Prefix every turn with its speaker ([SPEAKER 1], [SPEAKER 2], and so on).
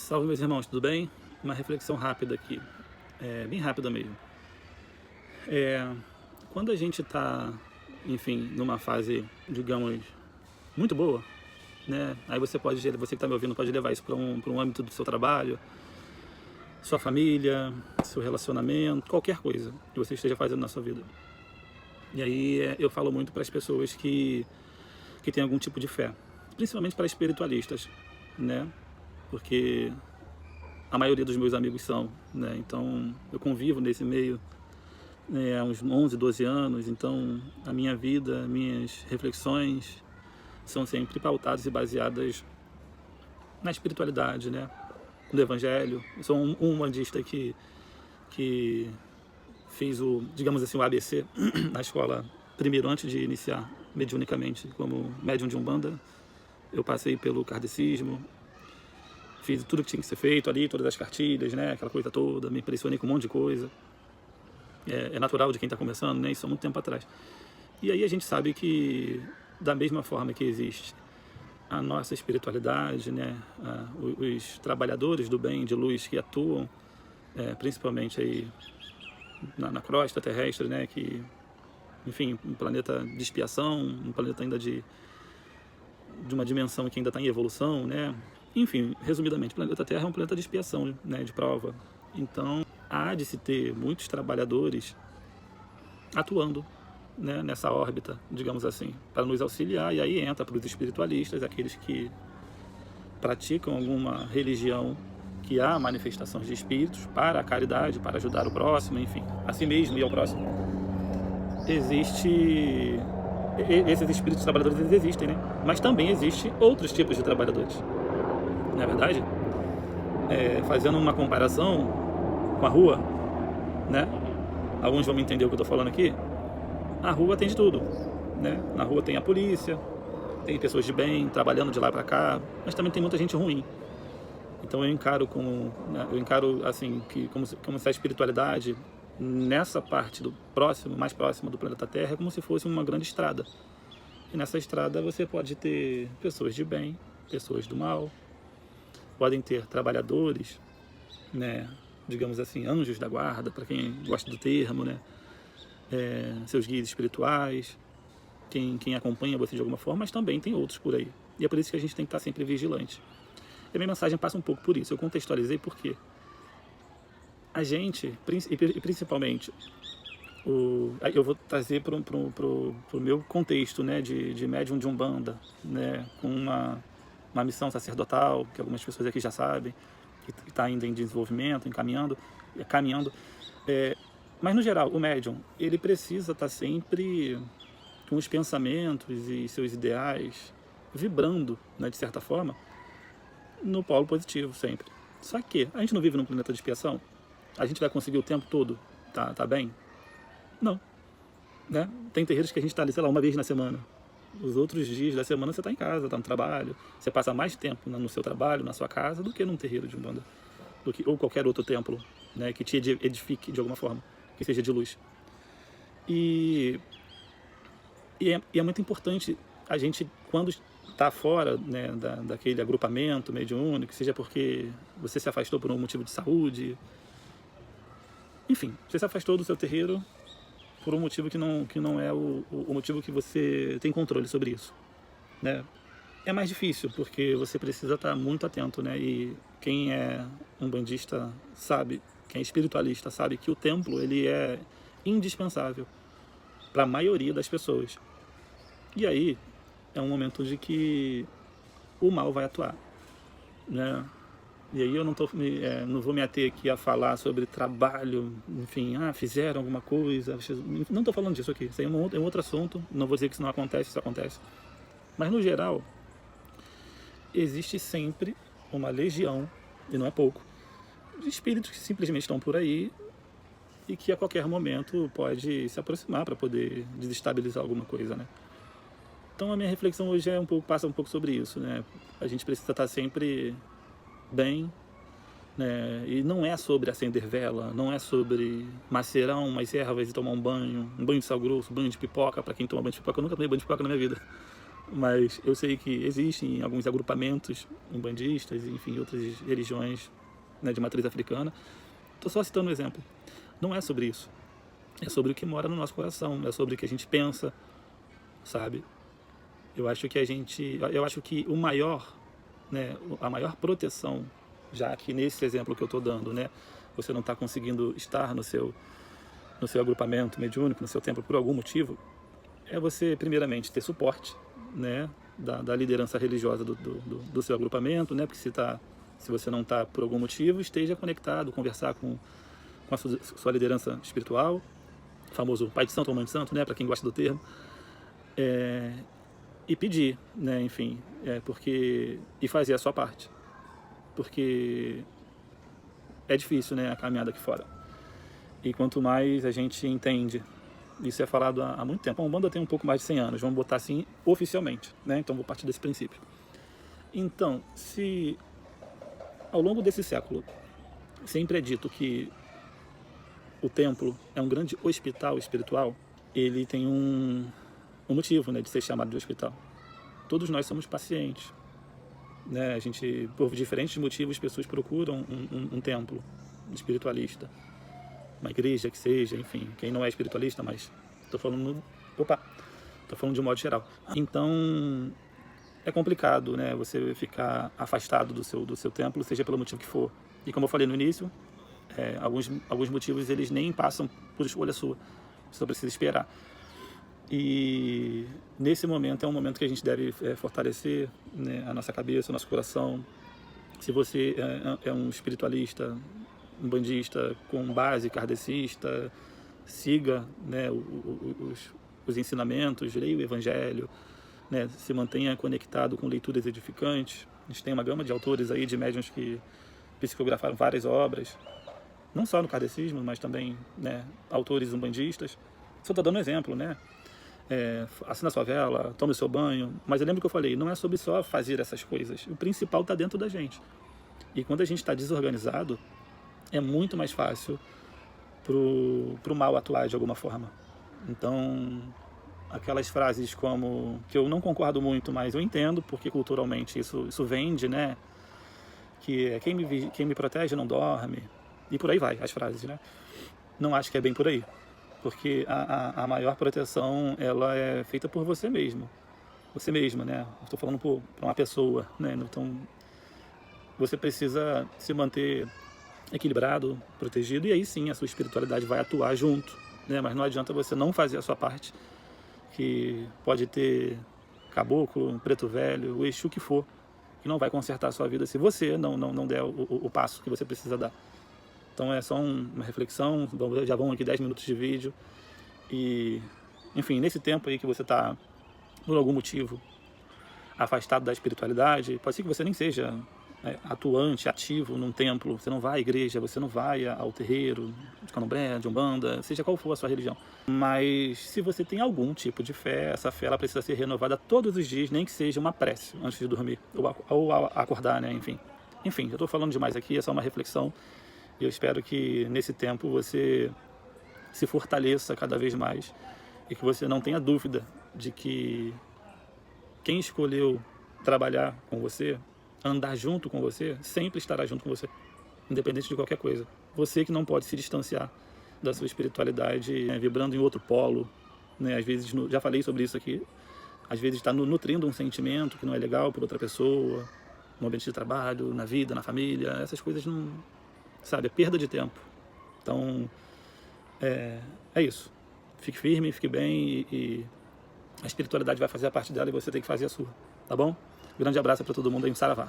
[SPEAKER 1] Salve, meus irmãos, tudo bem? Uma reflexão rápida aqui, bem rápida mesmo. É, Quando a gente está, enfim, numa fase, digamos, muito boa, né? Aí você que está me ouvindo, pode levar isso para um âmbito do seu trabalho, sua família, seu relacionamento, qualquer coisa que você esteja fazendo na sua vida. E aí eu falo muito para as pessoas que têm algum tipo de fé, principalmente para espiritualistas, né? Porque a maioria dos meus amigos são, né? Então eu convivo nesse meio, né, há uns 11, 12 anos, então a minha vida, minhas reflexões são sempre pautadas e baseadas na espiritualidade, né? No Evangelho. Eu sou um umbandista que fiz digamos assim, o ABC na escola primeiro, antes de iniciar mediunicamente como médium de Umbanda. Eu passei pelo kardecismo, fiz tudo que tinha que ser feito ali, todas as cartilhas, né, aquela coisa toda, me impressionei com um monte de coisa. É natural de quem está começando, né, isso há muito tempo atrás. E aí a gente sabe que, da mesma forma que existe a nossa espiritualidade, né, os trabalhadores do bem, de luz que atuam, principalmente aí na crosta terrestre, né, que, enfim, um planeta de expiação, um planeta ainda de uma dimensão que ainda está em evolução, né? Enfim, resumidamente, o planeta Terra é um planeta de expiação, né, de prova. Então, há de se ter muitos trabalhadores atuando, né, nessa órbita, digamos assim, para nos auxiliar. E aí entra para os espiritualistas, aqueles que praticam alguma religião que há manifestações de espíritos para a caridade, para ajudar o próximo, enfim, a si mesmo e ao próximo. Esses espíritos trabalhadores, eles existem, né? Mas também existem outros tipos de trabalhadores. Na verdade, fazendo uma comparação com a rua, né? Alguns vão me entender o que eu estou falando aqui. A rua tem de tudo, né? Na rua tem a polícia, tem pessoas de bem trabalhando de lá para cá, mas também tem muita gente ruim. Então eu encaro assim, como se a espiritualidade nessa parte mais próxima do planeta Terra é como se fosse uma grande estrada. E nessa estrada você pode ter pessoas de bem, pessoas do mal, podem ter trabalhadores, né, digamos assim, anjos da guarda, para quem gosta do termo, né, seus guias espirituais, quem acompanha você de alguma forma, mas também tem outros por aí. E é por isso que a gente tem que estar sempre vigilante. E a minha mensagem passa um pouco por isso. Eu contextualizei porque a gente, e principalmente, eu vou trazer para o meu contexto, né, de médium de Umbanda, né, com uma missão sacerdotal, que algumas pessoas aqui já sabem, que está ainda em desenvolvimento, caminhando. Mas, no geral, o médium, ele precisa estar sempre com os pensamentos e seus ideais vibrando, né, de certa forma, no polo positivo, sempre. Só que a gente não vive num planeta de expiação? A gente vai conseguir o tempo todo tá bem? Não. Né? Tem terreiros que a gente está ali, sei lá, uma vez na semana. Os outros dias da semana você está em casa, está no trabalho. Você passa mais tempo no seu trabalho, na sua casa, do que num terreiro de Umbanda. Ou qualquer outro templo, né, que te edifique de alguma forma, que seja de luz. E é muito importante a gente, quando está fora, né, daquele agrupamento mediúnico, seja porque você se afastou por um motivo de saúde, enfim, você se afastou do seu terreiro por um motivo que não é o motivo que você tem controle sobre isso, né? É mais difícil, porque você precisa estar muito atento, né? E quem é umbandista sabe, quem é espiritualista sabe que o templo, ele é indispensável para a maioria das pessoas. E aí é um momento de que o mal vai atuar, né? E aí eu não vou me ater aqui a falar sobre trabalho, enfim, fizeram alguma coisa. Não estou falando disso aqui, isso aí é um outro assunto. Não vou dizer que isso não acontece, isso acontece. Mas, no geral, existe sempre uma legião, e não é pouco, de espíritos que simplesmente estão por aí e que a qualquer momento pode se aproximar para poder desestabilizar alguma coisa, né? Então a minha reflexão hoje passa um pouco sobre isso, né? A gente precisa estar sempre bem, né? E não é sobre acender vela, não é sobre macerar umas ervas e tomar um banho de sal grosso, banho de pipoca. Para quem toma banho de pipoca, eu nunca tomei banho de pipoca na minha vida, Mas eu sei que existem alguns agrupamentos umbandistas, enfim, outras religiões, né, de matriz africana. Estou só citando um exemplo. Não é sobre isso. É sobre o que mora no nosso coração, é sobre o que a gente pensa, sabe? Eu acho que o maior, né, a maior proteção, já que nesse exemplo que eu estou dando, né, você não está conseguindo estar no seu agrupamento mediúnico, no seu templo por algum motivo, é você primeiramente ter suporte, né, da liderança religiosa do seu agrupamento, né, porque se você não está por algum motivo, esteja conectado, conversar com a sua liderança espiritual, o famoso pai de santo ou mãe de santo, né, para quem gosta do termo, e pedir, né, enfim, e fazer a sua parte, porque é difícil, né, a caminhada aqui fora. E quanto mais a gente entende, isso é falado há muito tempo. A Umbanda tem um pouco mais de 100 anos, vamos botar assim oficialmente, né? Então vou partir desse princípio. Então, se ao longo desse século sempre é dito que o templo é um grande hospital espiritual, ele tem um motivo, né, de ser chamado de hospital. Todos nós somos pacientes, né? A gente, por diferentes motivos, pessoas procuram um templo espiritualista, uma igreja que seja, enfim, quem não é espiritualista, mas estou falando de um modo geral. Então é complicado, né, você ficar afastado do seu templo, seja pelo motivo que for. E como eu falei no início, alguns motivos eles nem passam por escolha sua, você só precisa esperar. E nesse momento é um momento que a gente deve fortalecer, né, a nossa cabeça, o nosso coração. Se você é um espiritualista, um bandista com base kardecista, siga, né, os ensinamentos, leia o Evangelho, né, se mantenha conectado com leituras edificantes. A gente tem uma gama de autores aí, de médiuns que psicografaram várias obras, não só no kardecismo, mas também, né, autores umbandistas. Só estou dando um exemplo, né? Acenda sua vela, tome o seu banho. Mas eu lembro que eu falei, não é sobre só fazer essas coisas. O principal está dentro da gente. E quando a gente está desorganizado, é muito mais fácil pro mal atuar de alguma forma. Então, aquelas frases como, que eu não concordo muito, mas eu entendo, porque culturalmente isso vende, né? Que é quem me protege não dorme. E por aí vai, as frases, né? Não acho que é bem por aí. Porque a maior proteção, ela é feita por você mesmo. Você mesma, né? Estou falando para uma pessoa, né? Então, você precisa se manter equilibrado, protegido, e aí sim a sua espiritualidade vai atuar junto, né? Mas não adianta você não fazer a sua parte, que pode ter caboclo, um preto velho, o Exu que for, que não vai consertar a sua vida se você não der o passo que você precisa dar. Então é só uma reflexão, já vão aqui 10 minutos de vídeo, e enfim, nesse tempo aí que você está, por algum motivo, afastado da espiritualidade, pode ser que você nem seja atuante, ativo num templo, você não vai à igreja, você não vai ao terreiro de candomblé, de umbanda, seja qual for a sua religião. Mas se você tem algum tipo de fé, essa fé ela precisa ser renovada todos os dias, nem que seja uma prece antes de dormir, ou acordar, né, enfim. Enfim, eu estou falando demais aqui, é só uma reflexão, e eu espero que nesse tempo você se fortaleça cada vez mais, e que você não tenha dúvida de que quem escolheu trabalhar com você, andar junto com você, sempre estará junto com você, independente de qualquer coisa. Você que não pode se distanciar da sua espiritualidade, né, vibrando em outro polo, né? Às vezes, já falei sobre isso aqui, às vezes está nutrindo um sentimento que não é legal por outra pessoa, no ambiente de trabalho, na vida, na família, essas coisas não, sabe, é perda de tempo. Então, é isso. Fique firme, fique bem, e a espiritualidade vai fazer a parte dela e você tem que fazer a sua, tá bom? Grande abraço para todo mundo aí, um saravá.